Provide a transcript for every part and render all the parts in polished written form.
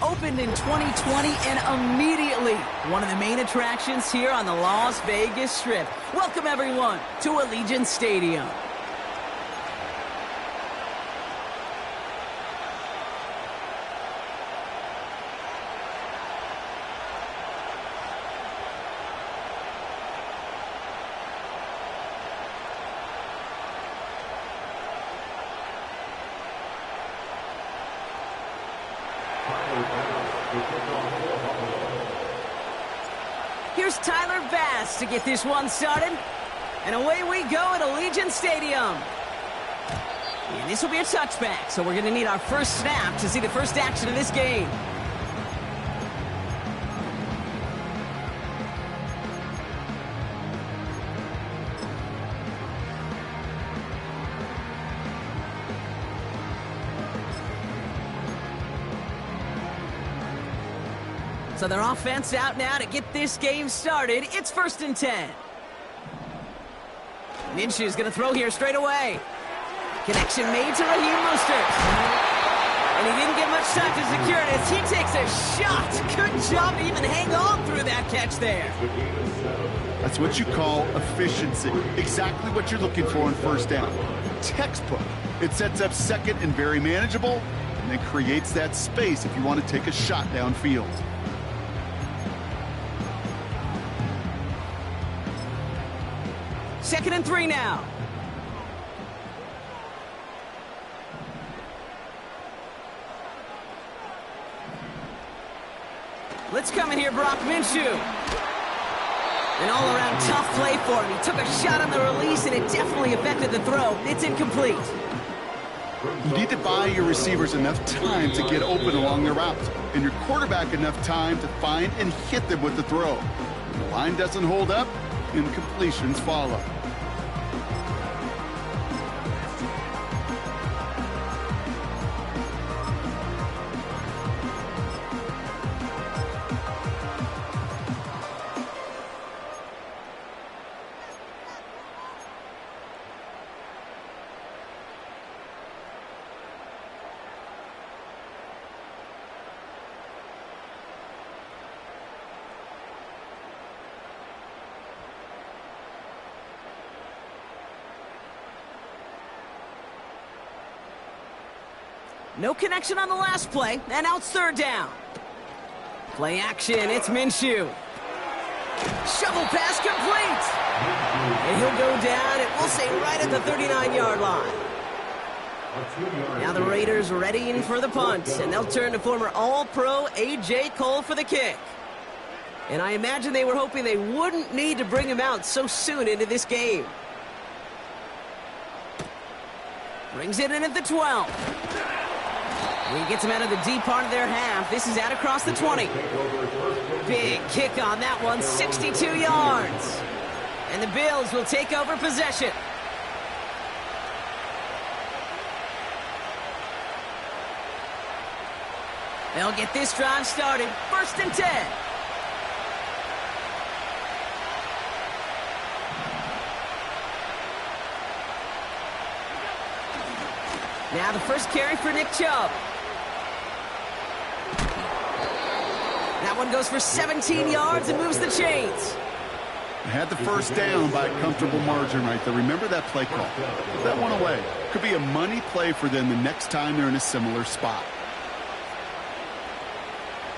Opened in 2020 and immediately one of the main attractions here on the Las Vegas Strip. Welcome everyone to Allegiant Stadium. Here's Tyler Bass to get this one started. And away we go at Allegiant Stadium. And this will be a touchback, so we're going to need our first snap to see the first action of this game. So their offense out now to get this game started. It's 1st and 10. Minshew's going to throw here straight away. Connection made to Raheem Mostert. And he didn't get much time to secure it as he takes a shot. Good job to even hang on through that catch there. That's what you call efficiency. Exactly what you're looking for on first down. Textbook. It sets up second and very manageable, and then creates that space if you want to take a shot downfield. Second and 3 now. Let's come in here, Brock Minshew. An all-around tough play for him. He took a shot on the release, and it definitely affected the throw. It's incomplete. You need to buy your receivers enough time to get open along their routes, and your quarterback enough time to find and hit them with the throw. When the line doesn't hold up, incompletions follow. No connection on the last play, and now it's 3rd down. Play action, it's Minshew. Shovel pass complete. And he'll go down, and we'll say right at the 39-yard line. Now the Raiders readying for the punt, and they'll turn to former All-Pro A.J. Cole for the kick. And I imagine they were hoping they wouldn't need to bring him out so soon into this game. Brings it in at the 12. He gets him out of the deep part of their half. This is out across the 20. Big kick on that one, 62 yards. And the Bills will take over possession. They'll get this drive started. 1st and 10. Now the first carry for Nick Chubb. That one goes for 17 yards and moves the chains. Had the first down by a comfortable margin right there. Remember that play call. Put that one away. Could be a money play for them the next time they're in a similar spot.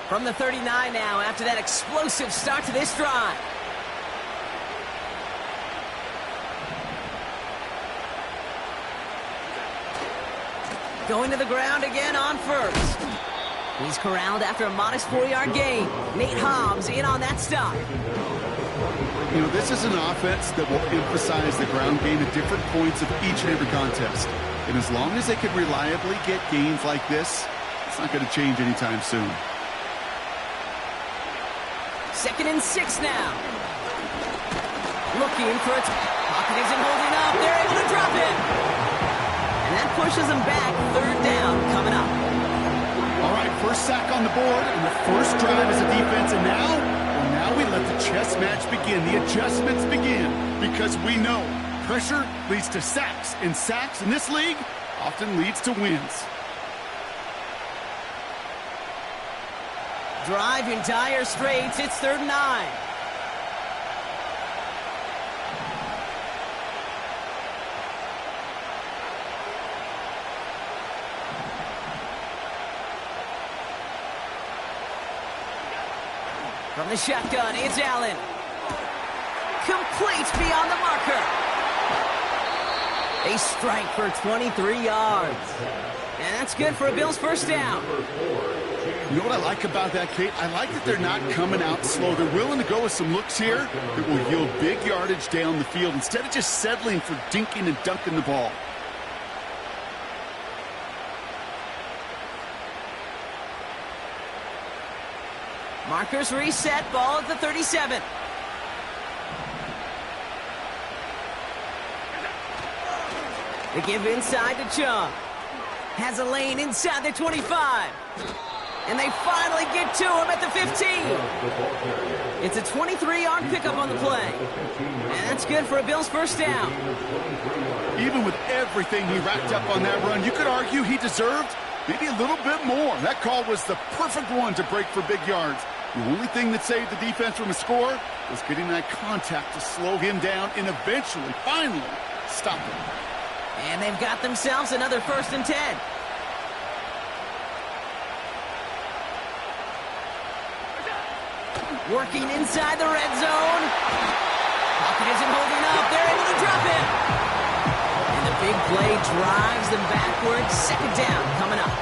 From the 39 now after that explosive start to this drive. Going to the ground again on first. He's corralled after a modest 4-yard gain. Nate Hobbs in on that stop. You know, this is an offense that will emphasize the ground game at different points of each and every contest. And as long as they can reliably get gains like this, it's not going to change anytime soon. 2nd and 6 now. Looking for it. Pocket isn't holding up. They're able to drop it. And that pushes them back. 3rd down coming up. All right, first sack on the board, and the first drive as a defense, and now we let the chess match begin. The adjustments begin, because we know pressure leads to sacks, and sacks in this league often leads to wins. drive in dire straits. It's 3rd and 9. From the shotgun, it's Allen. Completes beyond the marker. They strike for 23 yards. And that's good for a Bills first down. You know what I like about that, Kate? I like that they're not coming out slow. They're willing to go with some looks here that will yield big yardage down the field instead of just settling for dinking and dunking the ball. Markers reset, ball at the 37. They give inside to Chung. Has a lane inside the 25. And they finally get to him at the 15. It's a 23-yard pickup on the play. And that's good for a Bills first down. Even with everything he racked up on that run, you could argue he deserved maybe a little bit more. That call was the perfect one to break for big yards. The only thing that saved the defense from a score was getting that contact to slow him down and eventually, finally, stop him. And they've got themselves another 1st and 10. Working inside the red zone. Pocket isn't holding up. They're able to drop it. And the big play drives them backwards. 2nd down coming up.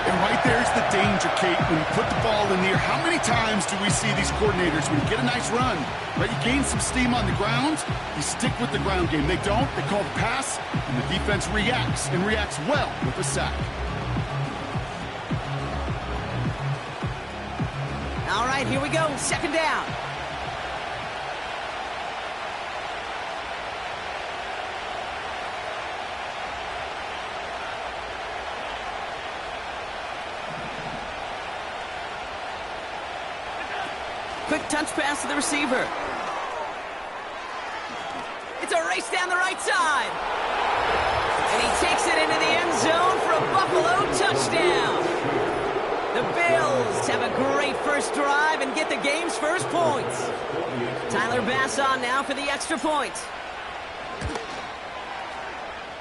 And right there's the danger, Kate. When you put the ball in the air, how many times do we see these coordinators, when you get a nice run, right, you gain some steam on the ground, you stick with the ground game. They don't. They call the pass, and the defense reacts, and reacts well with a sack. All right, here we go. 2nd down. Quick touch pass to the receiver. It's a race down the right side. And he takes it into the end zone for a Buffalo touchdown. The Bills have a great first drive and get the game's first points. Tyler Bass on now for the extra point.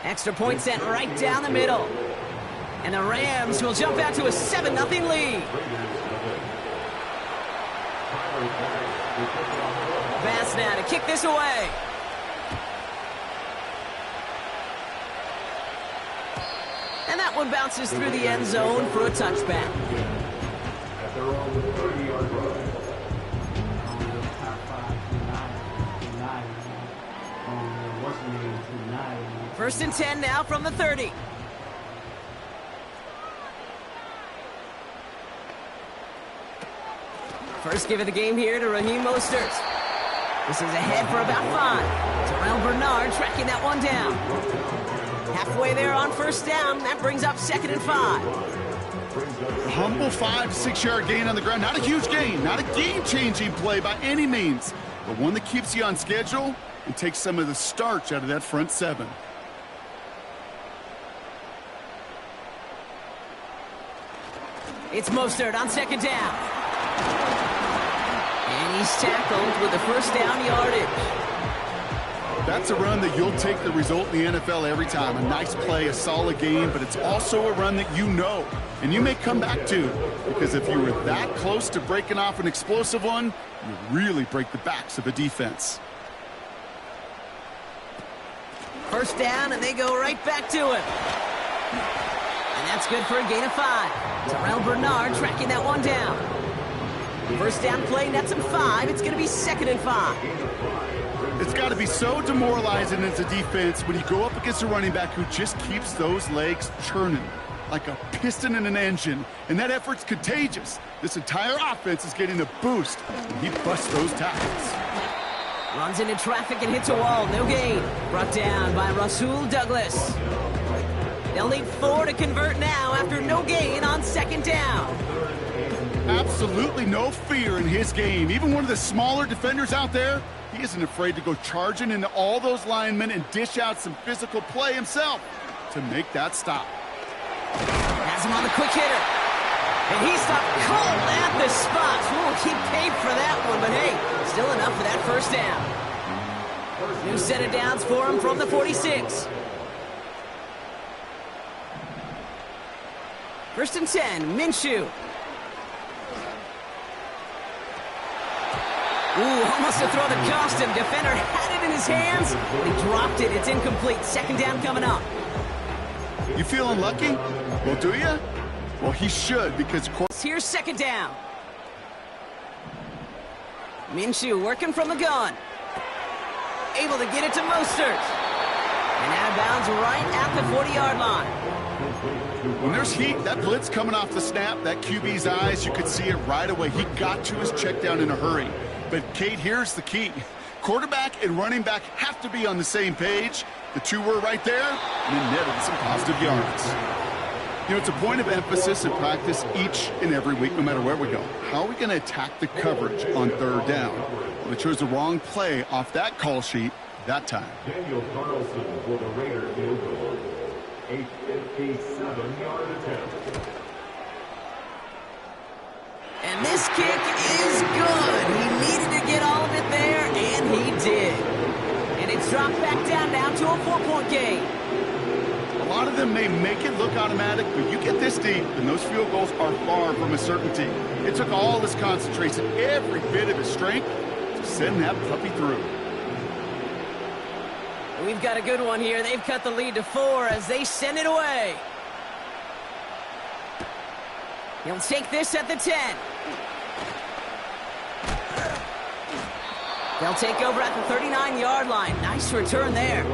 Extra point sent right down the middle. And the Rams will jump out to a 7-0 lead. Bass now to kick this away. And that one bounces through the end zone for a touchback. First and 10 now from the 30. First give of the game here to Raheem Mostert. This is ahead for about 5. Terrell Bernard tracking that one down. Halfway there on first down. That brings up 2nd and 5. A humble 5 to 6 yard gain on the ground. Not a huge gain. Not a game-changing play by any means. But one that keeps you on schedule and takes some of the starch out of that front 7. It's Mostert on 2nd down. And he's tackled with the first down yardage. That's a run that you'll take the result in the NFL every time. A nice play, a solid game, but it's also a run that you know and you may come back to, because if you were that close to breaking off an explosive one, you really break the backs of a defense. First down, and they go right back to him. And that's good for a gain of 5. Terrell Bernard tracking that one down. First down play, nets him 5. It's going to be 2nd and 5. It's got to be so demoralizing as a defense when you go up against a running back who just keeps those legs churning like a piston in an engine, and that effort's contagious. This entire offense is getting a boost when he busts those tackles. Runs into traffic and hits a wall. No gain. Brought down by Rasul Douglas. They'll need 4 to convert now after no gain on 2nd down. Absolutely no fear in his game. Even one of the smaller defenders out there, he isn't afraid to go charging into all those linemen and dish out some physical play himself to make that stop. Has him on the quick hitter. And he stopped cold at the spot. Ooh, he paid for that one, but hey, still enough for that first down. New set of downs for him from the 46. First and 10, Minshew. Ooh, almost a throw that cost him. Defender had it in his hands, but he dropped it. It's incomplete. Second down coming up. You feeling lucky? Well, do you? Well, he should, because... Here's second down. Minshew working from the gun. Able to get it to Mostert. And out of bounds right at the 40-yard line. When there's heat, that blitz coming off the snap, that QB's eyes, you could see it right away. He got to his check down in a hurry. But, Kate, here's the key. Quarterback and running back have to be on the same page. The two were right there, and it netted some positive yards. You know, it's a point of emphasis in practice each and every week, no matter where we go. How are we going to attack the coverage on third down? Well, they chose the wrong play off that call sheet that time. Daniel Carlson for the Raider field goal. A 57-yard attempt. And this kick is good. He needed to get all of it there, and he did. And it's dropped back down now to a 4-point game. A lot of them may make it look automatic, but you get this deep, and those field goals are far from a certainty. It took all his concentration, every bit of his strength, to send that puppy through. We've got a good one here. They've cut the lead to 4 as they send it away. He'll take this at the 10. They'll take over at the 39-yard line. Nice return there.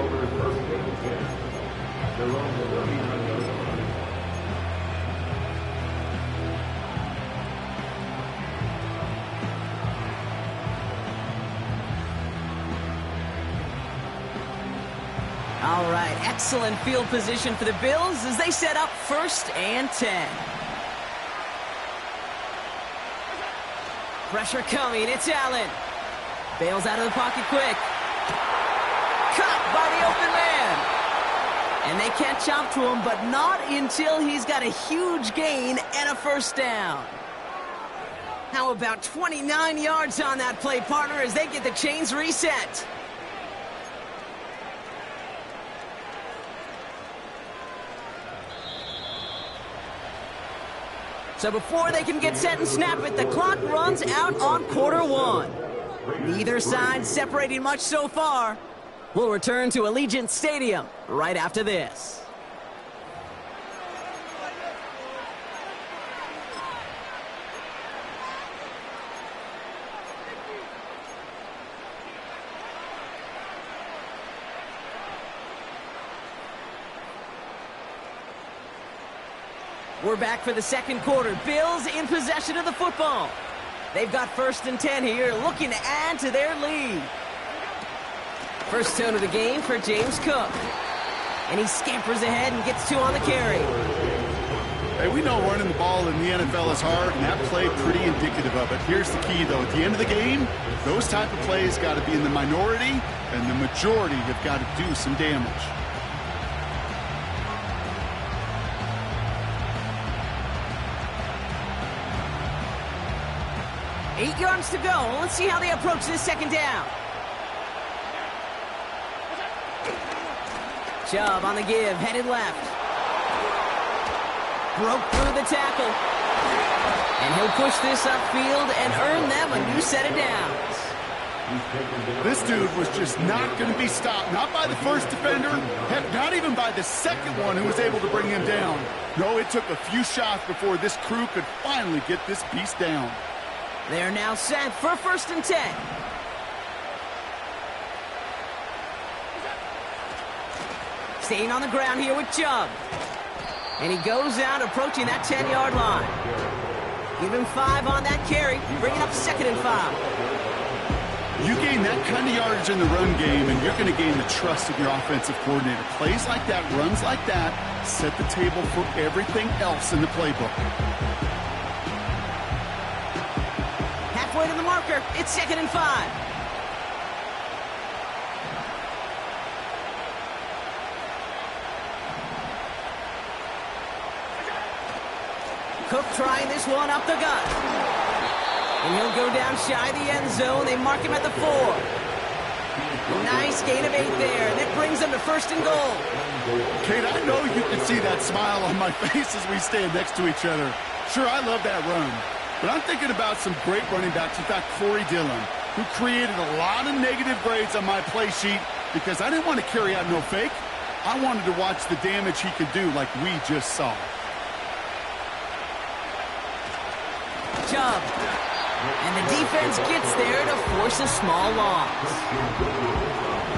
All right, excellent field position for the Bills as they set up first and 10. Pressure coming, it's Allen. Bails out of the pocket quick. Caught by the open man. And they can't chop to him, but not until he's got a huge gain and a first down. How about 29 yards on that play, partner, as they get the chains reset. So before they can get set and snap it, the clock runs out on quarter one. Neither side separating much so far. We'll return to Allegiant Stadium right after this. We're back for the second quarter. Bills in possession of the football. They've got first and 10 here, looking to add to their lead. First tone of the game for James Cook. And he scampers ahead and gets 2 on the carry. Hey, we know running the ball in the NFL is hard, and that play pretty indicative of it. Here's the key, though. At the end of the game, those type of plays got to be in the minority, and the majority have got to do some damage. Eight yards to go. Let's see how they approach this second down. Chubb on the give, headed left. Broke through the tackle. And he'll push this upfield and earn them a new set of downs. This dude was just not going to be stopped. Not by the first defender, heck, not even by the second one who was able to bring him down. No, it took a few shots before this crew could finally get this piece down. They're now set for first and 10. Staying on the ground here with Chubb. And he goes out approaching that 10-yard line. Give him 5 on that carry, bringing up second and 5. You gain that kind of yardage in the run game, and you're going to gain the trust of your offensive coordinator. Plays like that, runs like that, set the table for everything else in the playbook. Halfway to the marker, it's second and 5. Cook trying this one up the gut. And he'll go down shy of the end zone. They mark him at the 4. Nice gain of 8 there, and it brings them to 1st and goal. Kate, I know you can see that smile on my face as we stand next to each other. Sure, I love that run. But I'm thinking about some great running backs. In fact, Corey Dillon, who created a lot of negative grades on my play sheet because I didn't want to carry out no fake. I wanted to watch the damage he could do like we just saw. Chubb. And the defense gets there to force a small loss.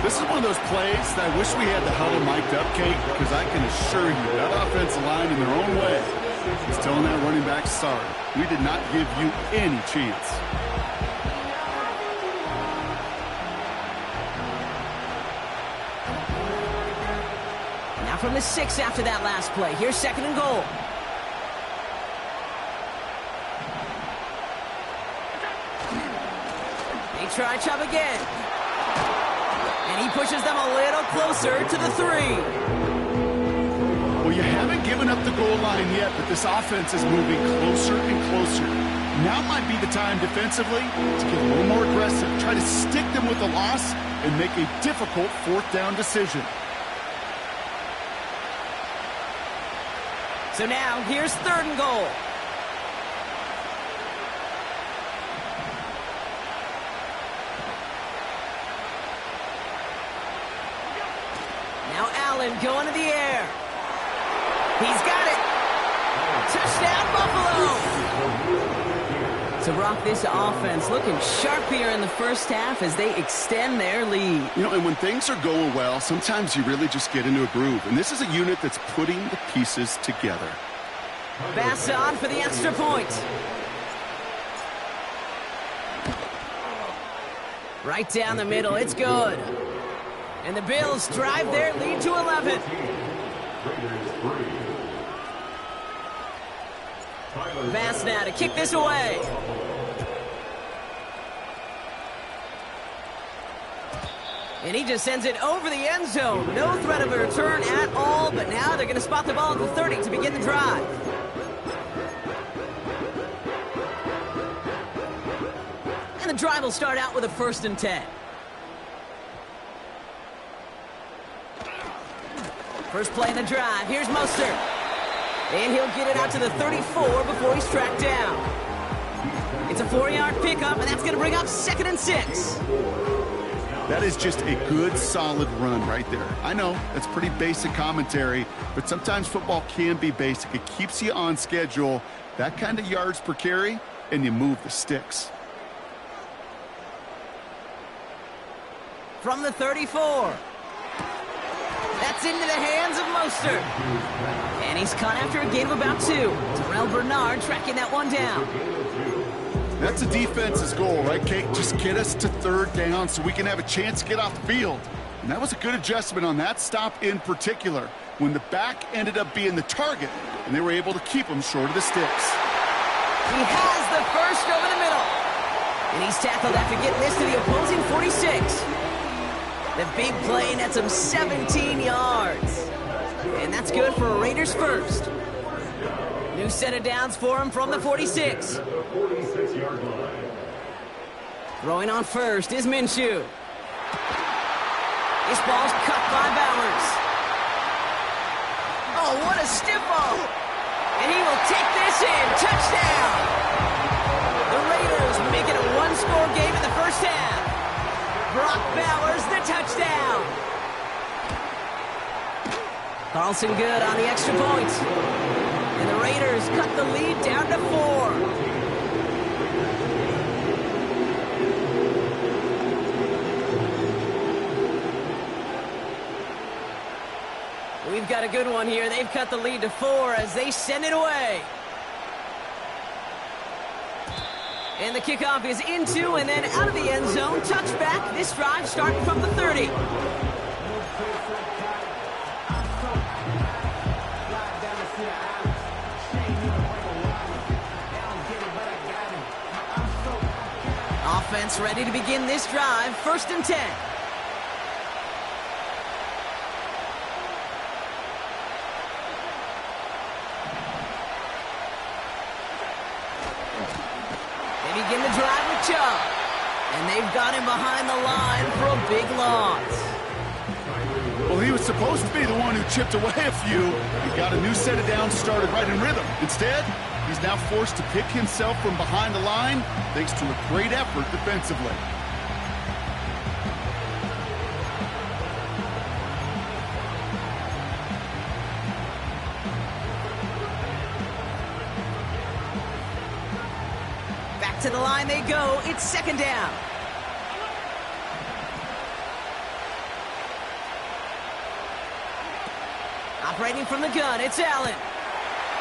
This is one of those plays that I wish we had the huddle mic'd up, Kate, because I can assure you that offensive line in their own way is telling that running back, sorry, we did not give you any chance. Now from the 6 after that last play. Here's 2nd and goal. They try Chubb again. And he pushes them a little closer to the 3. Well, you haven't given up the goal line yet, but this offense is moving closer and closer. Now might be the time defensively to get a little more aggressive, try to stick them with the loss, and make a difficult 4th down decision. So now, here's 3rd and goal. Now Allen going to the air. He's got it. Touchdown, Buffalo. So, Brock, this offense looking sharp here in the 1st half as they extend their lead. You know, and when things are going well, sometimes you really just get into a groove. And this is a unit that's putting the pieces together. Pass on for the extra point. Right down the middle. It's good. And the Bills drive their lead to 11. Pass now to kick this away. And he just sends it over the end zone. No threat of a return at all, but now they're going to spot the ball at the 30 to begin the drive. And the drive will start out with a 1st and 10. First play of the drive. Here's Mostert. And he'll get it out to the 34 before he's tracked down. It's a 4-yard pickup, and that's going to bring up 2nd and 6. That is just a good, solid run right there. I know, that's pretty basic commentary, but sometimes football can be basic. It keeps you on schedule, that kind of yards per carry, and you move the sticks. From the 34. That's into the hands of Mostert. And he's caught after a gain of about 2. Terrell Bernard tracking that one down. That's a defense's goal, right, Kate? Just get us to 3rd down so we can have a chance to get off the field. And that was a good adjustment on that stop in particular, when the back ended up being the target, and they were able to keep him short of the sticks. He has the first over the middle. And he's tackled after getting this to the opposing 46. The big play nets him 17 yards. And that's good for a Raiders first. New set of downs for him from the 46. Throwing on first is Minshew. This ball's cut by Bowers. Oh, what a stiff-o. And he will take this in. Touchdown. The Raiders make it a 1-score game in the 1st half. Brock Bowers, the touchdown. Carlson good on the extra point. And the Raiders cut the lead down to 4. We've got a good one here. They've cut the lead to 4 as they send it away. And the kickoff is into and then out of the end zone. Touchback. This drive starting from the 30. Offense ready to begin this drive. 1st and 10. begin the drive with Chubb. And they've got him behind the line for a big loss. Well, he was supposed to be the one who chipped away a few and got a new set of downs started right in rhythm. Instead, he's now forced to pick himself from behind the line thanks to a great effort defensively. Back to the line they go. It's second down. Operating from the gun, it's Allen.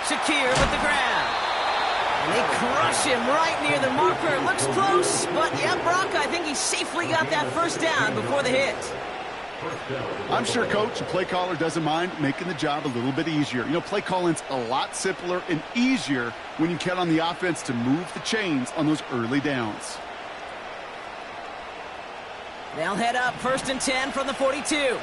Shakir with the grab. And they crush him right near the marker. Looks close, but yeah, Brock, I think he safely got that first down before the hit. I'm sure Coach, the play caller, doesn't mind making the job a little bit easier. You know, play calling's a lot simpler and easier when you count on the offense to move the chains on those early downs. They'll head up 1st and 10 from the 42.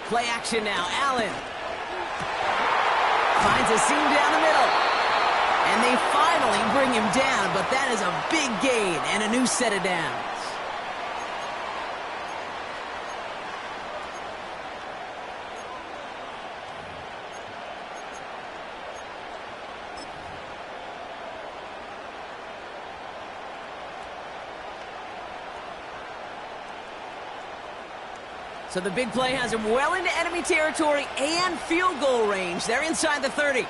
Play action now. Allen finds a seam down the middle. And they finally bring him down, but that is a big gain and a new set of downs. So the big play has him well into enemy territory and field goal range. They're inside the 30.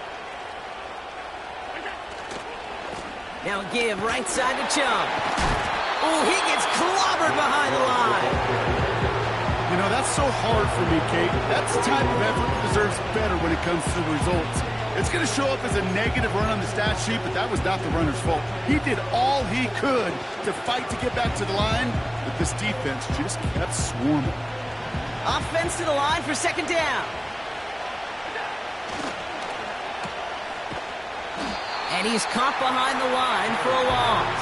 Now a give right side to Chubb. Oh, he gets clobbered behind the line. You know, that's so hard for me, Kate. That's the type of effort that deserves better when it comes to the results. It's going to show up as a negative run on the stat sheet, but that was not the runner's fault. He did all he could to fight to get back to the line, but this defense just kept swarming. Offense to the line for second down. And he's caught behind the line for a loss.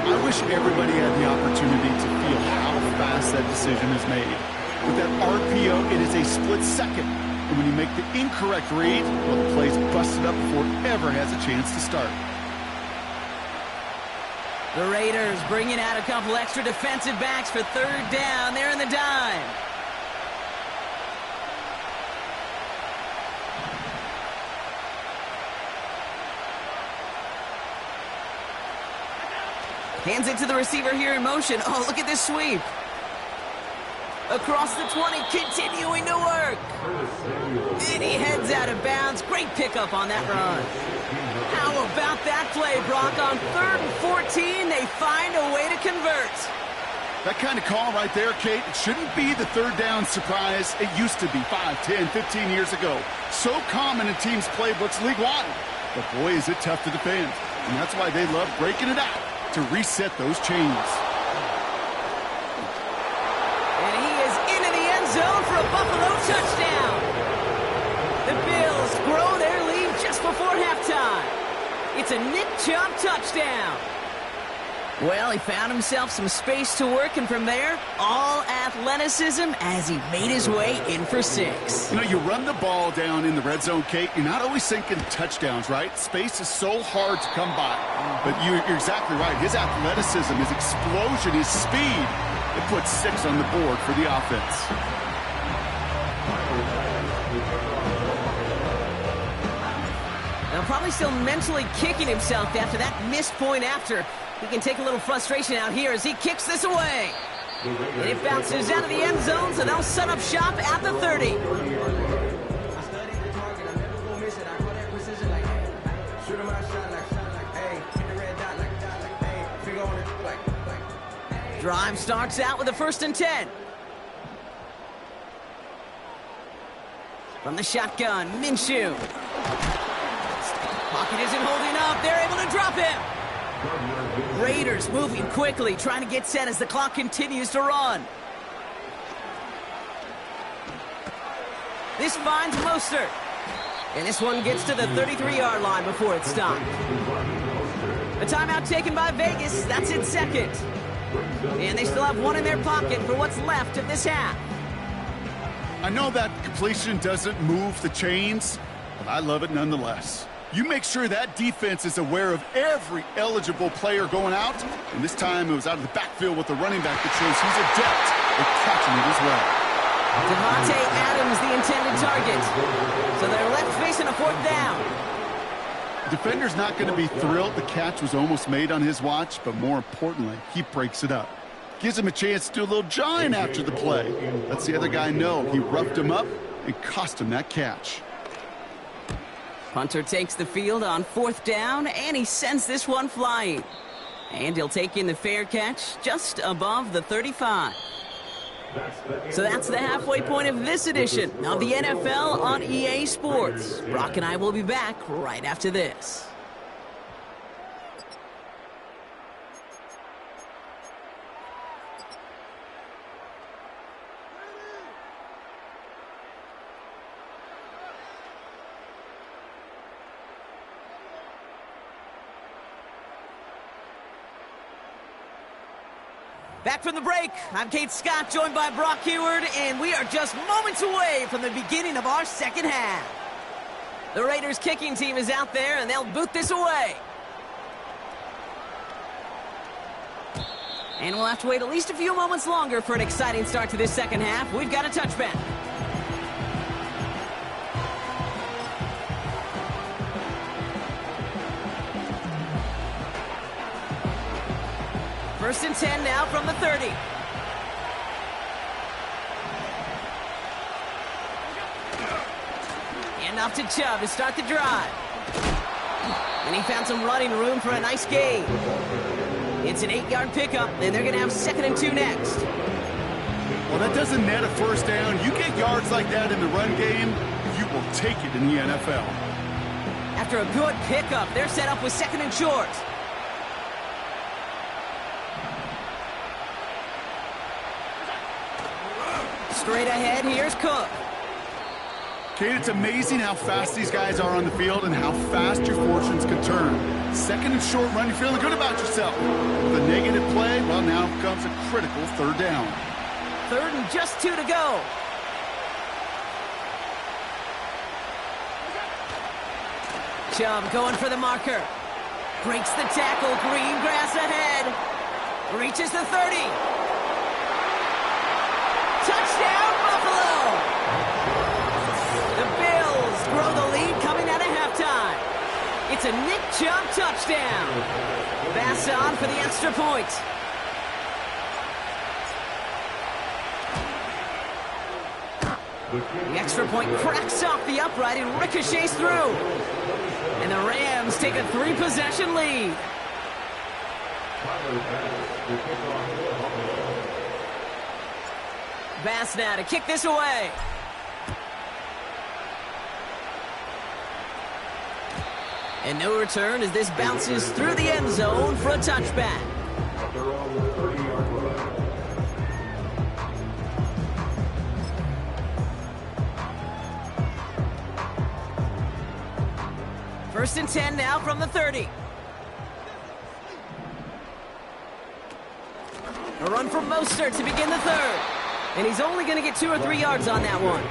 I wish everybody had the opportunity to feel how fast that decision is made. With that RPO, it is a split second. And when you make the incorrect read, well, the play's busted up before it ever has a chance to start. The Raiders bringing out a couple extra defensive backs for third down. They're in the dime. Hands it to the receiver here in motion. Oh, look at this sweep. Across the 20, continuing to work. And he heads out of bounds. Great pickup on that run. How about that play, Brock? On 3rd and 14, they find a way to convert. That kind of call right there, Kate, it shouldn't be the third down surprise. It used to be 5, 10, 15 years ago. So common in teams' playbooks league-wide. But boy, is it tough to defend. And that's why they love breaking it out to reset those chains. And he is into the end zone for a Buffalo touchdown. The Bills grow their lead just before halftime. It's a Nick Chubb touchdown. Well, he found himself some space to work, and from there, all athleticism as he made his way in for 6. You know, you run the ball down in the red zone, Kate, you're not always thinking touchdowns, right? Space is so hard to come by. But you're exactly right. His athleticism, his explosion, his speed, it puts 6 on the board for the offense. Now, probably still mentally kicking himself after that missed point after. He can take a little frustration out here as he kicks this away. And it bounces out of the end zone, so they'll set up shop at the 30. Drive starts out with a 1st and 10. From the shotgun, Minshew. Pocket isn't holding up. They're able to drop him. Raiders moving quickly, trying to get set as the clock continues to run. This finds Mostert. And this one gets to the 33-yard line before it's stopped. A timeout taken by Vegas. That's in second. And they still have one in their pocket for what's left of this half. I know that completion doesn't move the chains, but I love it nonetheless. You make sure that defense is aware of every eligible player going out, and this time it was out of the backfield with the running back that shows he's adept at catching it as well. Devontae Adams, the intended target. So they're left facing a fourth down. The defender's not going to be thrilled the catch was almost made on his watch, but more importantly, he breaks it up. Gives him a chance to do a little jawing after the play. Lets the other guy know he roughed him up and cost him that catch. Punter takes the field on fourth down, and he sends this one flying. And he'll take in the fair catch just above the 35. So that's the halfway point of this edition of the NFL on EA Sports. Brock and I will be back right after this. Back from the break, I'm Kate Scott, joined by Brock Heward, and we are just moments away from the beginning of our second half. The Raiders kicking team is out there, and they'll boot this away. And we'll have to wait at least a few moments longer for an exciting start to this second half. We've got a touchback. First and 10 now from the 30. And off to Chubb to start the drive. And he found some running room for a nice gain. It's an 8-yard pickup, and they're going to have 2nd and 2 next. Well, that doesn't net a first down. You get yards like that in the run game, you will take it in the NFL. After a good pickup, they're set up with 2nd and short. Straight ahead, here's Cook. Kate, it's amazing how fast these guys are on the field and how fast your fortunes can turn. 2nd and short run, you're feeling good about yourself. The negative play, well, now comes a critical 3rd down. 3rd and just 2 to go. Chubb going for the marker. Breaks the tackle, green grass ahead. Reaches the 30. Touchdown, Buffalo! The Bills grow the lead coming out of halftime. It's a Nick Chubb touchdown. Bass on for the extra point. The extra point cracks off the upright and ricochets through. And the Rams take a 3-possession lead. Bass now to kick this away. And no return as this bounces through the end zone for a touchback. First and 10 now from the 30. A run from Mostert to begin the 3rd. And he's only going to get 2 or 3 yards on that one.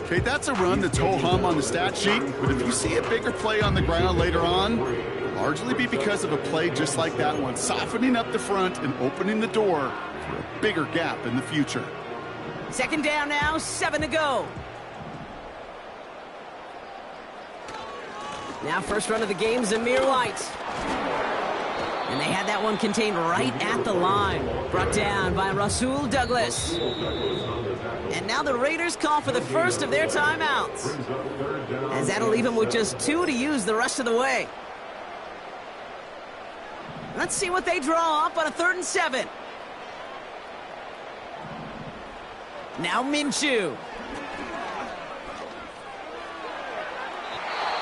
Okay, that's a run that's ho-hum on the stat sheet, but if you see a bigger play on the ground later on, it'll largely be because of a play just like that one, softening up the front and opening the door for a bigger gap in the future. 2nd down now, 7 to go. Now first run of the game, Zamir White. And they had that one contained right at the line. Brought down by Rasul Douglas. And now the Raiders call for the first of their timeouts, as that'll leave them with just 2 to use the rest of the way. Let's see what they draw up on a 3rd and 7. Now Minshew.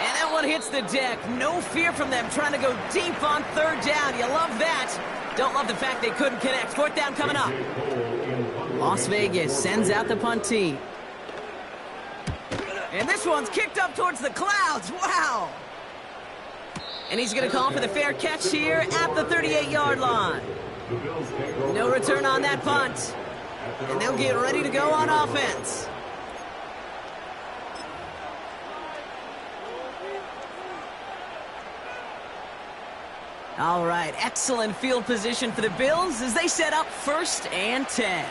And that one hits the deck. No fear from them trying to go deep on 3rd down. You love that. Don't love the fact they couldn't connect. 4th down coming up. Las Vegas sends out the punt team. And this one's kicked up towards the clouds. Wow. And he's going to call for the fair catch here at the 38-yard line. No return on that punt. And they'll get ready to go on offense. All right, excellent field position for the Bills as they set up 1st and 10.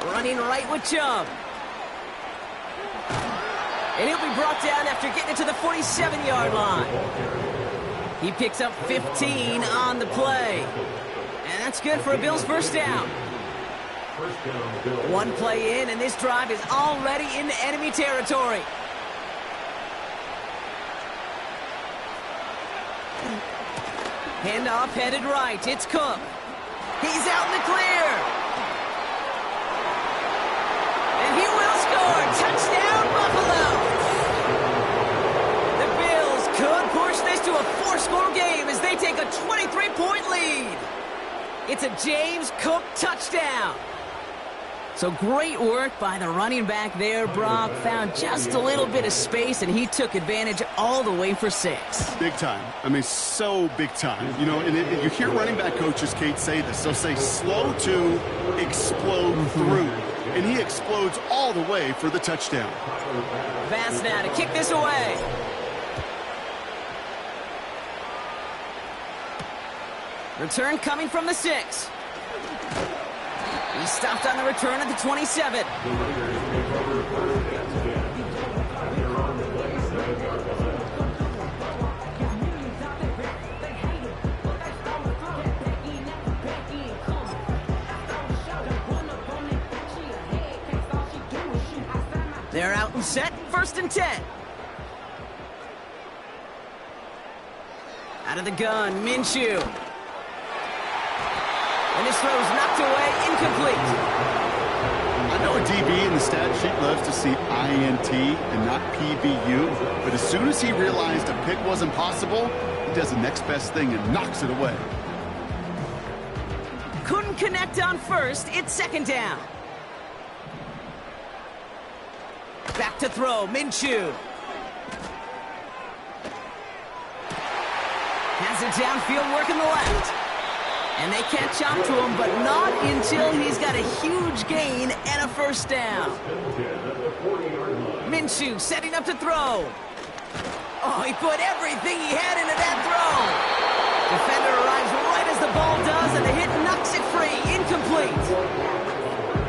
Running right with Chubb. And he'll be brought down after getting it to the 47-yard line. He picks up 15 on the play. And that's good for a Bills first down. One play in, and this drive is already into enemy territory. Handoff headed right. It's Cook. He's out in the clear. And he will score. Touchdown, Buffalo. The Bills could push this to a 4-score game as they take a 23-point lead. It's a James Cook touchdown. So great work by the running back there, Brock. Found just a little bit of space, and he took advantage all the way for 6. Big time. I mean, so big time. You know, and you hear running back coaches, Kate, say this. They'll say slow to explode through. And he explodes all the way for the touchdown. Pass now to kick this away. Return coming from the 6. He stopped on the return at the 27. They're out and set, 1st and 10. Out of the gun, Minshew. And this throw is knocked away, incomplete. I know a DB in the stat sheet loves to see INT and not PBU, but as soon as he realized a pick wasn't possible, he does the next best thing and knocks it away. Couldn't connect on 1st, it's 2nd down. Back to throw, Minshew. Has it downfield, working the left. And they catch up to him, but not until he's got a huge gain and a 1st down. Minshew setting up to throw. Oh, he put everything he had into that throw. Defender arrives right as the ball does, and the hit knocks it free. Incomplete.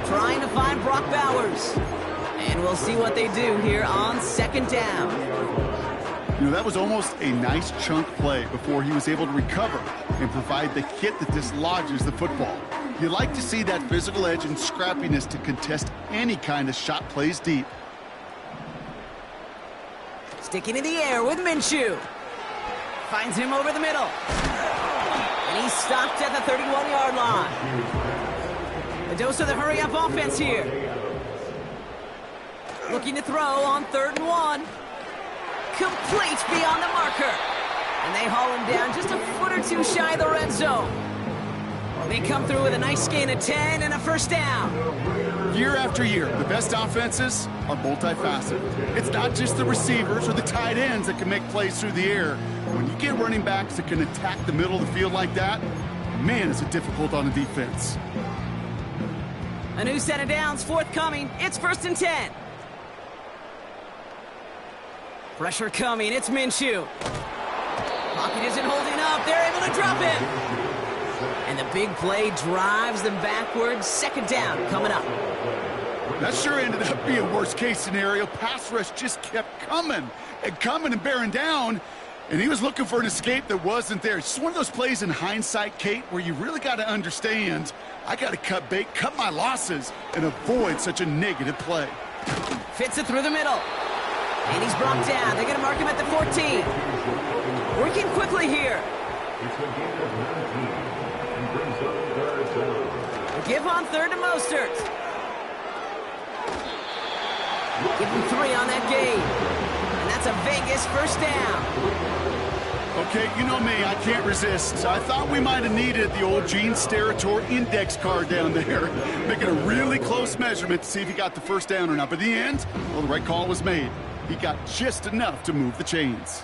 Trying to find Brock Bowers. And we'll see what they do here on 2nd down. You know, that was almost a nice chunk play before he was able to recover and provide the hit that dislodges the football. You like to see that physical edge and scrappiness to contest any kind of shot plays deep. Sticking in the air with Minshew. Finds him over the middle. And he's stopped at the 31-yard line. A dose of the hurry-up offense here. Looking to throw on 3rd and 1. Complete beyond the marker. And they haul him down just a foot or two shy of the red zone. They come through with a nice gain of 10 and a 1st down. Year after year, the best offenses are multifaceted. It's not just the receivers or the tight ends that can make plays through the air. When you get running backs that can attack the middle of the field like that, man, is it difficult on the defense. A new set of downs forthcoming. It's 1st and 10. Pressure coming. It's Minshew. Pocket isn't holding up. They're able to drop him. And the big play drives them backwards. 2nd down coming up. That sure ended up being a worst-case scenario. Pass rush just kept coming and bearing down. And he was looking for an escape that wasn't there. It's just one of those plays in hindsight, Kate, where you really got to understand, I got to cut bait, cut my losses, and avoid such a negative play. Fits it through the middle. And he's brought down. They're going to mark him at the 14. Working quickly here. Give on 3rd to Mostert. Give him 3 on that game. And that's a Vegas 1st down. Okay, you know me, I can't resist. I thought we might have needed the old Gene Steratore index card down there, making a really close measurement to see if he got the 1st down or not. But in the end, well, the right call was made. He got just enough to move the chains.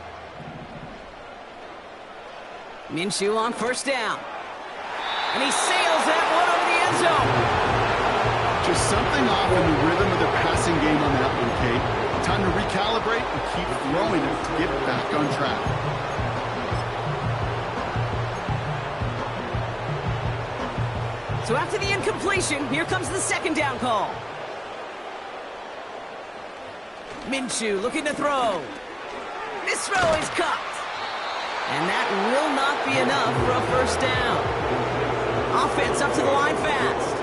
Minshew on 1st down. And he sails that one over the end zone. Just something off in the rhythm of the passing game on that one, Kate. Time to recalibrate and keep throwing it to get back on track. So after the incompletion, here comes the second down call. Minshew looking to throw. This throw is caught. And that will not be enough for a first down. Offense up to the line fast.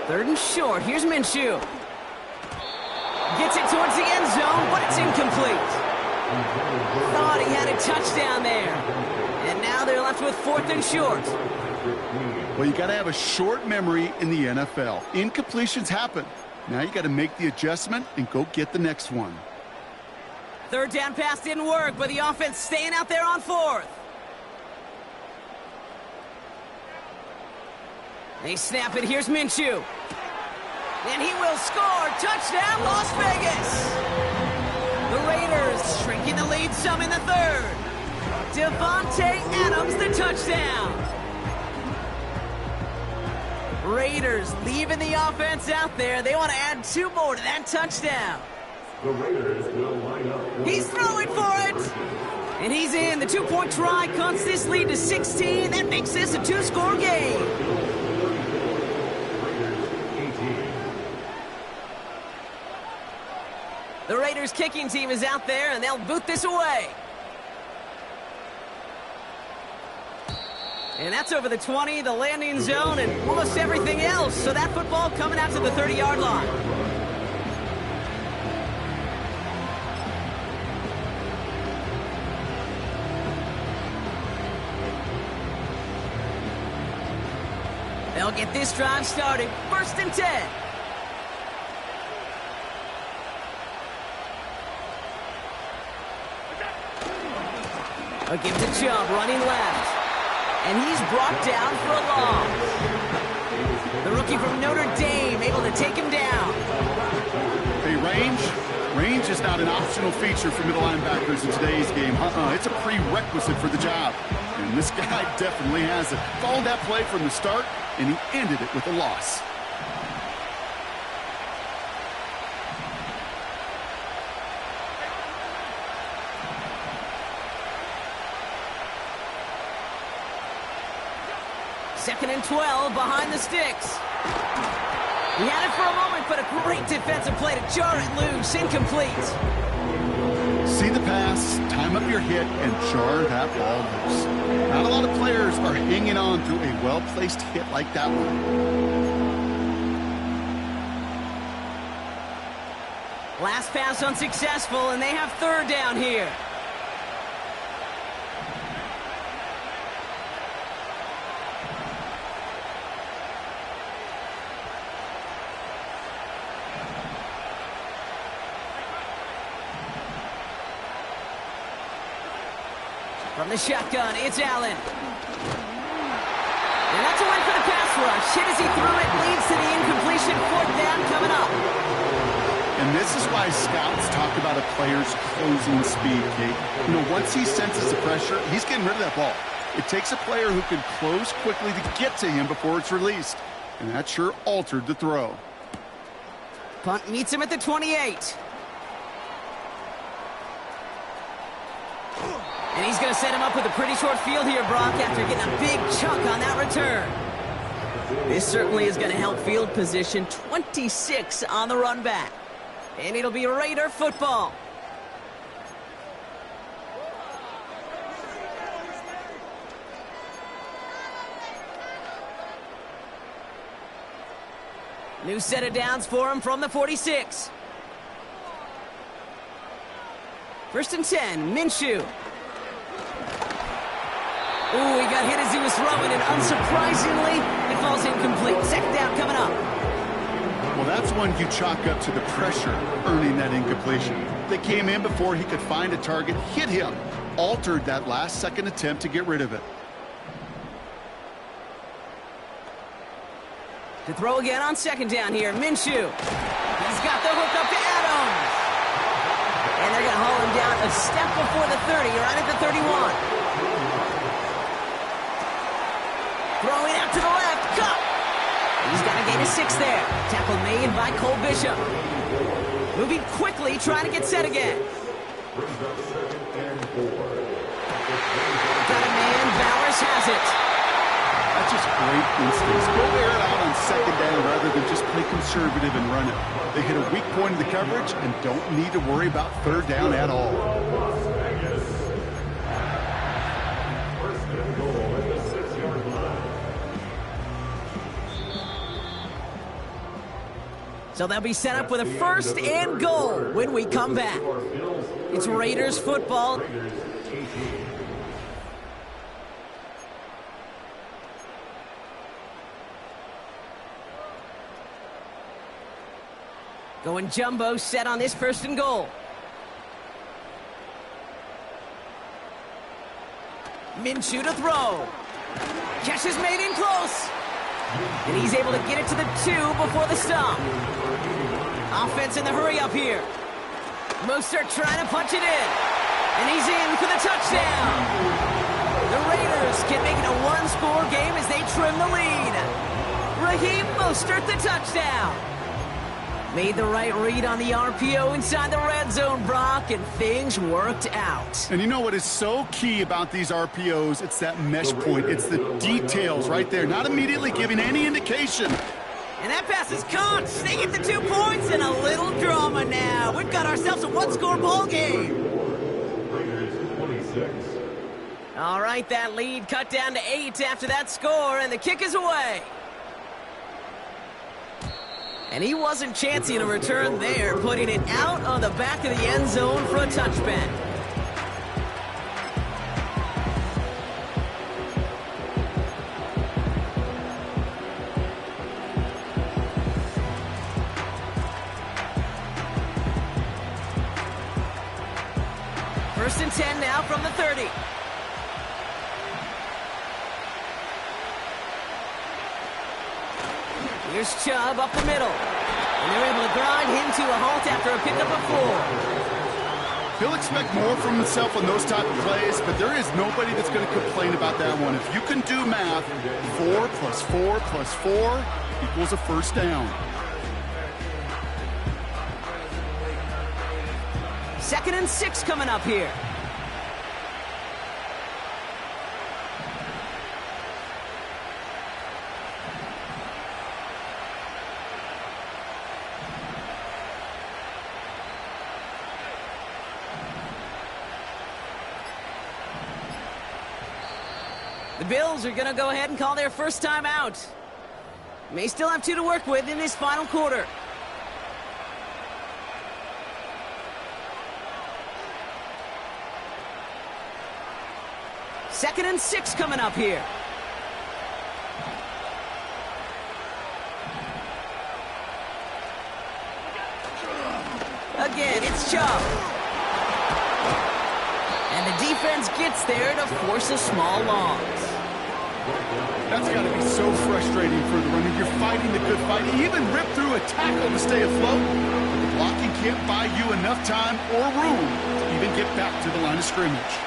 Third and short. Here's Minshew. Gets it towards the end zone, but it's incomplete. Thought he had a touchdown there. And now they're left with fourth and short. Well, you got to have a short memory in the NFL. Incompletions happen. Now you got to make the adjustment and go get the next one. Third down pass didn't work, but the offense staying out there on fourth. They snap it. Here's Minshew. And he will score. Touchdown, Las Vegas. The Raiders shrinking the lead some in the third. Devontae Adams, the touchdown. Raiders leaving the offense out there. They want to add 2 more to that touchdown. The Raiders will line up. He's throwing for it. And he's in. The 2-point try cuts this lead to 16. That makes this a 2-score game. Raiders 18. The Raiders kicking team is out there, and they'll boot this away. And that's over the 20, the landing zone, and almost everything else. So that football coming out to the 30-yard line. They'll get this drive started. First and 10. They'll give it to Chubb, running left. And he's brought down for a loss. The rookie from Notre Dame able to take him down. Hey, range is not an optional feature for middle linebackers in today's game. It's a prerequisite for the job. And this guy definitely has it. Followed that play from the start, and he ended it with a loss. Second and 12 behind the sticks. He had it for a moment, but a great defensive play to jar it loose. Incomplete. See the pass, time up your hit, and jar that ball loose. Not a lot of players are hanging on to a well-placed hit like that one. Last pass unsuccessful, and they have third down here. From the shotgun, it's Allen. And that's a win for the pass rush. Hit as he threw it, leads to the incompletion. Fourth down coming up. And this is why scouts talk about a player's closing speed, Kate. You know, once he senses the pressure, he's getting rid of that ball. It takes a player who can close quickly to get to him before it's released. And that sure altered the throw. Punt meets him at the 28. And he's going to set him up with a pretty short field here, Brock, after getting a big chunk on that return. This certainly is going to help field position. 26 on the run back. And it'll be Raider football. New set of downs for him from the 46. First and 10, Minshew. Ooh, he got hit as he was throwing, and unsurprisingly, it falls incomplete. Second down coming up. Well, that's one you chalk up to the pressure earning that incompletion. They came in before he could find a target, hit him, altered that last-second attempt to get rid of it. To throw again on second down here, Minshew. He's got the hook up to Adams. And they're going to haul him down a step before the 30, right at the 31. 6 there. Tackle made by Cole Bishop. Moving quickly, trying to get set again. Got a man, Bowers has it. That's just great instincts. Go air it out on second down rather than just play conservative and run it. They hit a weak point in the coverage and don't need to worry about third down at all. First and goal at the 6-yard line. So they'll be set up with a first and goal when we come back. It's Raiders football. Going jumbo set on this first and goal. Minshew to throw. Catch is made in close. And he's able to get it to the 2 before the stop. Offense in the hurry up here. Mostert trying to punch it in. And he's in for the touchdown. The Raiders can make it a one-score game as they trim the lead. Raheem Mostert the touchdown. Made the right read on the RPO inside the red zone, Brock, and things worked out. And you know what is so key about these RPOs? It's that mesh point. It's the details right there, not immediately giving any indication. And that pass is caught. They get the 2 points and a little drama now. We've got ourselves a one-score ball game. Raiders 26. All right, that lead cut down to 8 after that score, and the kick is away. And he wasn't chancing a return there, putting it out on the back of the end zone for a touchback. First and 10 now from the 30. Here's Chubb up the middle. And they're able to grind him to a halt after a pickup of 4. He'll expect more from himself on those type of plays, but there is nobody that's going to complain about that one. If you can do math, 4 plus 4 plus 4 equals a first down. Second and 6 coming up here. The Bills are going to go ahead and call their first time out. May still have 2 to work with in this final quarter. Second and 6 coming up here. Again, it's Chubb. And the defense gets there to force a small loss. That's got to be so frustrating for the runner. You're fighting the good fight. You even rip through a tackle to stay afloat. But the blocking can't buy you enough time or room to even get back to the line of scrimmage.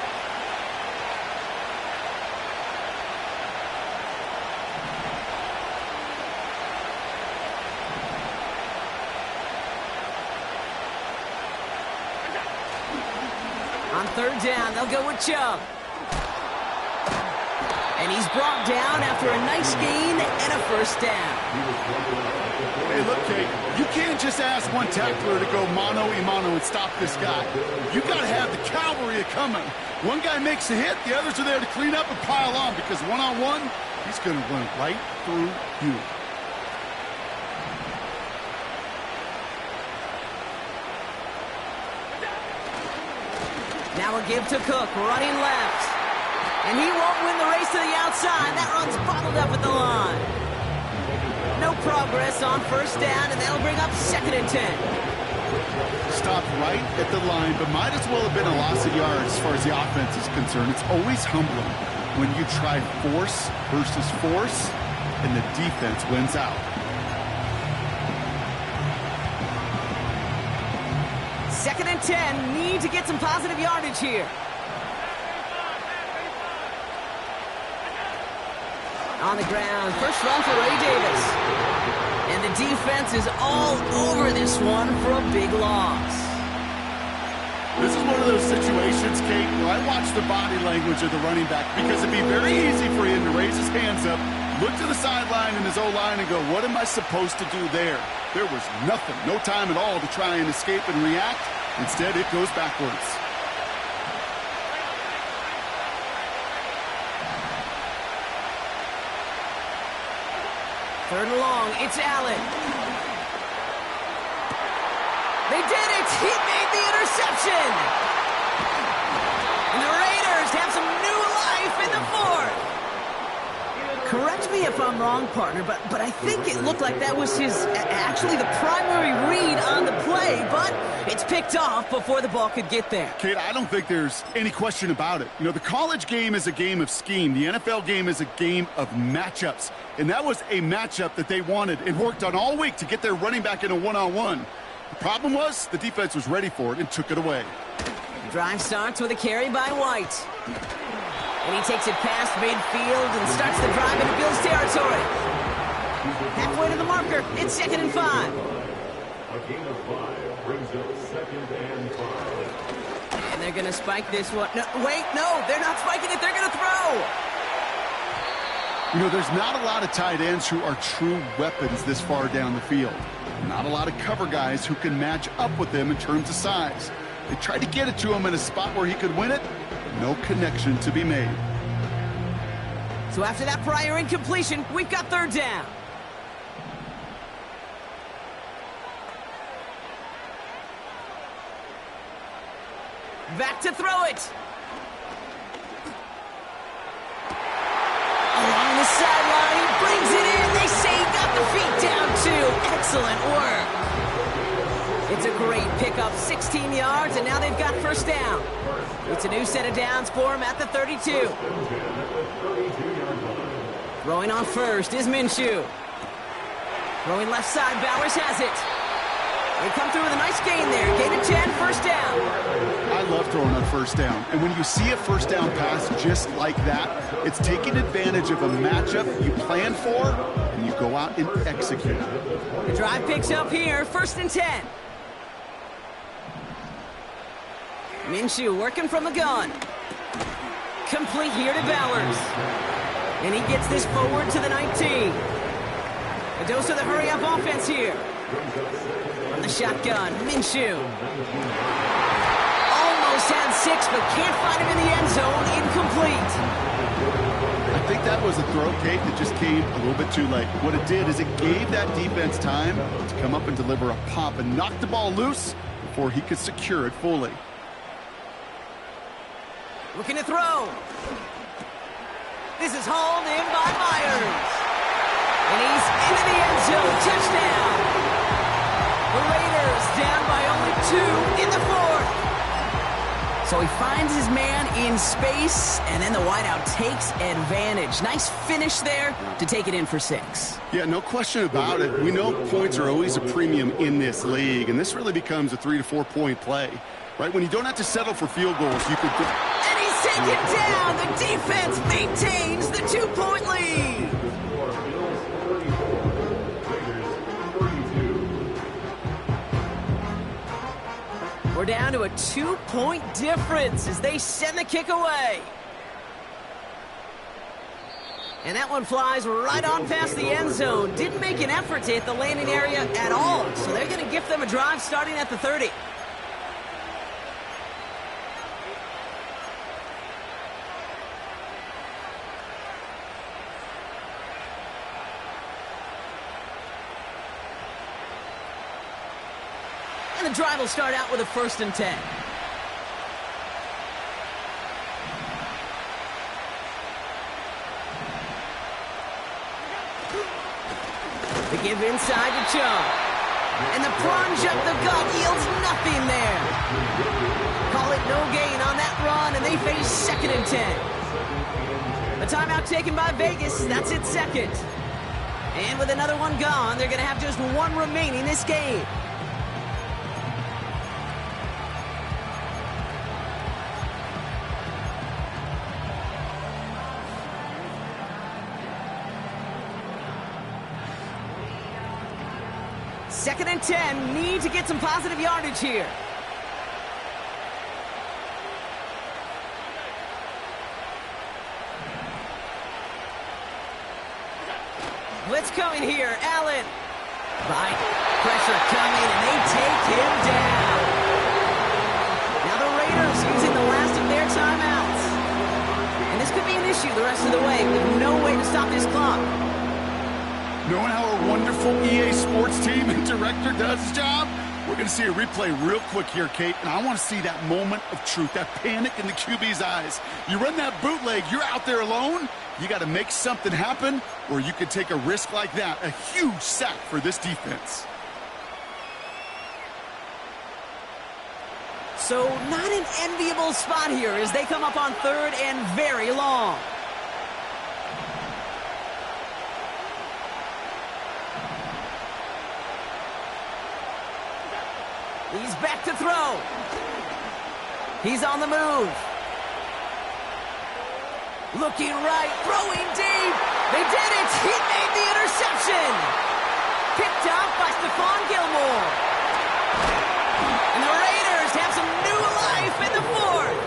On third down, they'll go with Chubb. And he's brought down after a nice gain and a first down. Hey, look, Kate, you can't just ask one tackler to go mano-a-mano and stop this guy. You got to have the cavalry coming. One guy makes a hit, the others are there to clean up and pile on, because one-on-one, he's going to run right through you. Now a give to Cook, running left. And he won't win the race to the outside. That run's bottled up at the line. No progress on first down, and that'll bring up second and 10. Stopped right at the line, but might as well have been a loss of yards as far as the offense is concerned. It's always humbling when you try force versus force, and the defense wins out. Second and 10, need to get some positive yardage here. On the ground, first run for Ray Davis. And And the defense is all over this one for a big loss. This is one of those situations, Kate, where I watch the body language of the running back because it'd be very easy for him to raise his hands up, look to the sideline in his O-line and go, what am I supposed to do there? There was nothing, no time at all to try and escape and react. Instead, it goes backwards. Third and long, it's Allen. They did it! He made the interception! And the Raiders have some new life in the fourth. Correct me if I'm wrong, partner, but I think it looked like that was actually the primary read on the play, but it's picked off before the ball could get there. Kate, I don't think there's any question about it. You know, the college game is a game of scheme. The NFL game is a game of matchups. And that was a matchup that they wanted and worked on all week to get their running back in a one-on-one. The problem was the defense was ready for it and took it away. Drive starts with a carry by White. And he takes it past midfield and starts the drive into Bills territory. Halfway to the marker, it's 2nd and 5. A gain of 5 brings up 2nd and 5. And they're going to spike this one. No, wait, no, they're not spiking it. They're going to throw. You know, there's not a lot of tight ends who are true weapons this far down the field. Not a lot of cover guys who can match up with them in terms of size. They tried to get it to him in a spot where he could win it. No connection to be made. So after that prior incompletion, we've got 3rd down. Back to throw it. Along the sideline, he brings it in. They say he got the feet down too. Excellent work. It's a great pickup, 16 yards, and now they've got 1st down. It's a new set of downs for him at the 32. Throwing on first is Minshew. Throwing left side, Bowers has it. They come through with a nice gain there. Gain of 10, 1st down. I love throwing on 1st down. And when you see a 1st down pass just like that, it's taking advantage of a matchup you plan for, and you go out and execute. The drive picks up here, 1st and 10. Minshew working from the gun. Complete here to Bowers. And he gets this forward to the 19. A dose of the hurry-up offense here. From the shotgun, Minshew. Almost had 6, but can't find him in the end zone. Incomplete. I think that was a throw, Kate, that just came a little bit too late. What it did is it gave that defense time to come up and deliver a pop and knock the ball loose before he could secure it fully. Looking to throw. This is hauled in by Myers. And he's into the end zone. Touchdown. The Raiders down by only 2 in the 4th. So he finds his man in space, and then the wideout takes advantage. Nice finish there to take it in for 6. Yeah, no question about it. We know points are always a premium in this league, and this really becomes a 3 to 4 point play. Right, when you don't have to settle for field goals, you could... And he's taken down! The defense maintains the 2-point lead! We're down to a 2-point difference as they send the kick away. And that one flies right on past the end zone. Didn't make an effort to hit the landing area at all, so they're going to gift them a drive starting at the 30. And the drive will start out with a 1st and 10. The give inside to Chung. And the plunge up the gut yields nothing there. Call it no gain on that run, and they face 2nd and 10. The timeout taken by Vegas. That's its 2nd. And with another one gone, they're going to have just 1 remaining this game. 2nd and 10. Need to get some positive yardage here. Blitz coming here. Allen. Right. Pressure coming, and they take him down. Now the Raiders using the last of their timeouts. And this could be an issue the rest of the way with no way to stop this clock. Knowing how our wonderful EA Sports team and director does his job, we're going to see a replay real quick here, Kate, and I want to see that moment of truth, that panic in the QB's eyes. You run that bootleg, you're out there alone, you got to make something happen, or you could take a risk like that, a huge sack for this defense. So not an enviable spot here as they come up on 3rd and very long. He's back to throw. He's on the move. Looking right, throwing deep. They did it. He made the interception. Picked up by Stephon Gilmore. And the Raiders have some new life in the 4th.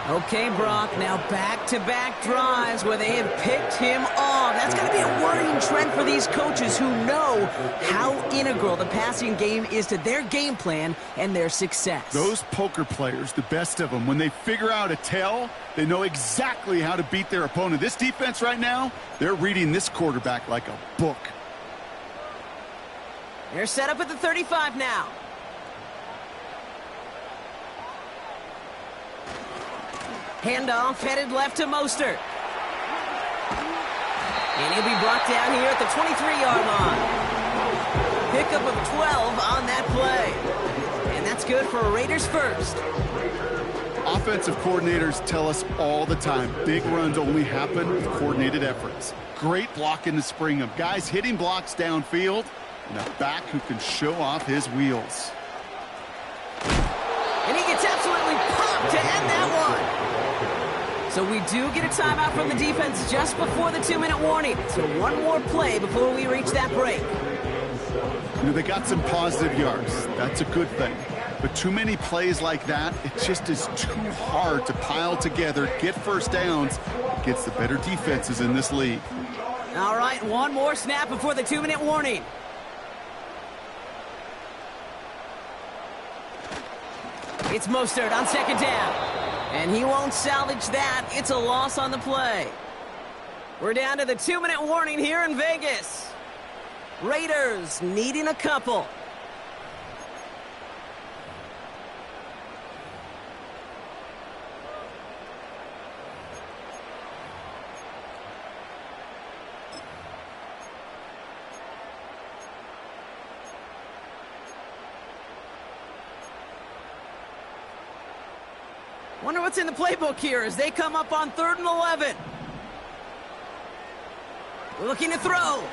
Okay, Brock, now back-to-back drives where they have picked him off. That's going to be a worrying trend for these coaches who know how integral the passing game is to their game plan and their success. Those poker players, the best of them, when they figure out a tell, they know exactly how to beat their opponent. This defense right now, they're reading this quarterback like a book. They're set up at the 35 now. Handoff headed left to Mostert. And he'll be brought down here at the 23-yard line. Pickup of 12 on that play. And that's good for a Raiders first. Offensive coordinators tell us all the time, big runs only happen with coordinated efforts. Great block in the spring of guys hitting blocks downfield and a back who can show off his wheels. And he gets absolutely popped to end that one. So we do get a timeout from the defense just before the 2-minute warning. So one more play before we reach that break. You know, they got some positive yards. That's a good thing. But too many plays like that, it just is too hard to pile together, get first downs against the better defenses in this league. All right, one more snap before the 2-minute warning. It's Mostert on 2nd down. And he won't salvage that. It's a loss on the play. We're down to the 2-minute warning here in Vegas. Raiders needing a couple. Wonder what's in the playbook here as they come up on 3rd and 11. Looking to throw.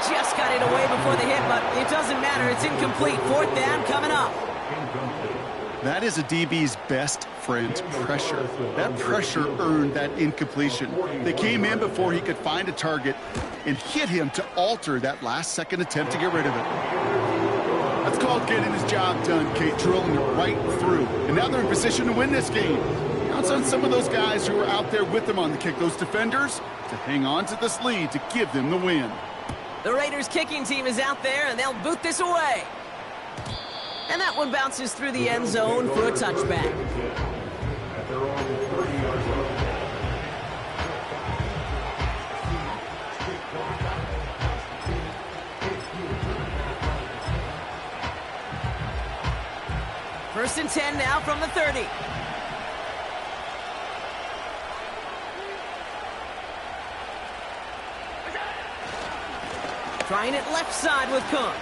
Just got it away before the hit, but it doesn't matter. It's incomplete. 4th down coming up. That is a DB's best friend, pressure. That pressure earned that incompletion. They came in before he could find a target and hit him to alter that last-second attempt to get rid of it. That's called getting his job done, Kate, drilling it right through. And now they're in position to win this game. Counts on some of those guys who are out there with them on the kick, those defenders, to hang on to this lead to give them the win. The Raiders kicking team is out there, and they'll boot this away. And that one bounces through the end zone for a touchback. First and 10 now from the 30. Trying it left side with Cook.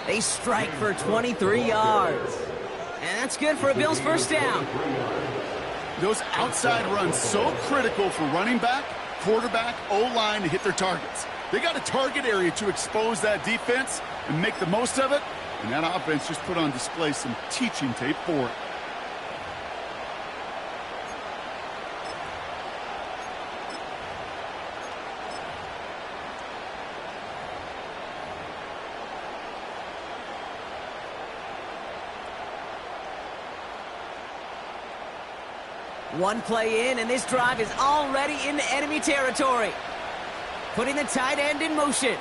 They strike for 23 yards. And that's good for a Bills first down. Those outside runs so critical for running back, quarterback, O-line to hit their targets. They got a target area to expose that defense and make the most of it. And that offense just put on display some teaching tape for it. One play in, and this drive is already into enemy territory. Putting the tight end in motion.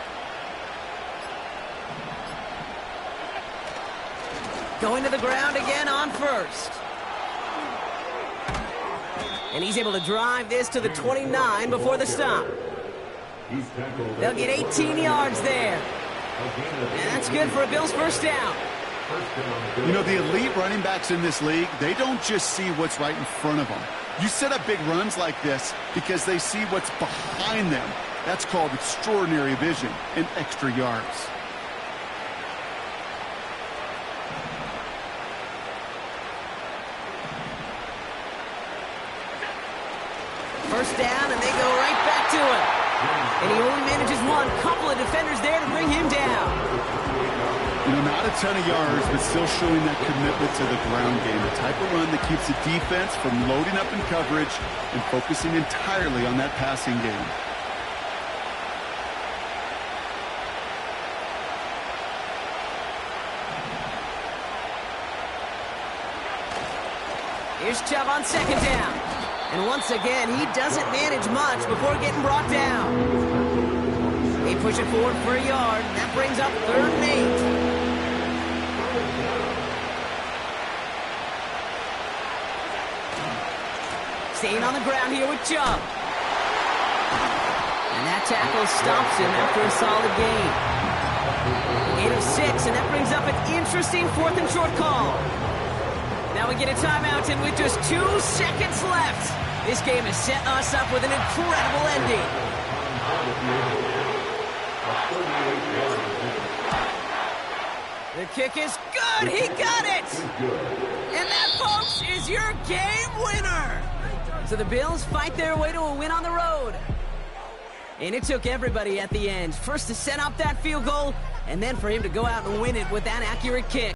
Going to the ground again on first. And he's able to drive this to the 29 before the stop. They'll get 18 yards there. And that's good for a Bills first down. You know, the elite running backs in this league, they don't just see what's right in front of them. You set up big runs like this because they see what's behind them. That's called extraordinary vision and extra yards. First down, and they go right back to him. And he only manages one. Couple of defenders there to bring him down. You know, not a ton of yards, but still showing that commitment to the ground game. The type of run that keeps the defense from loading up in coverage and focusing entirely on that passing game. Here's Chubb on second down. And once again, he doesn't manage much before getting brought down. They push it forward for a yard, and that brings up 3rd and 8. Staying on the ground here with Chubb. And that tackle stops him after a solid gain. Gain of 6, and that brings up an interesting 4th and short call. Now we get a timeout, and with just 2 seconds left, this game has set us up with an incredible ending. The kick is good. He got it. And that, folks, is your game winner. So the Bills fight their way to a win on the road. And it took everybody at the end. First to set up that field goal, and then for him to go out and win it with that accurate kick.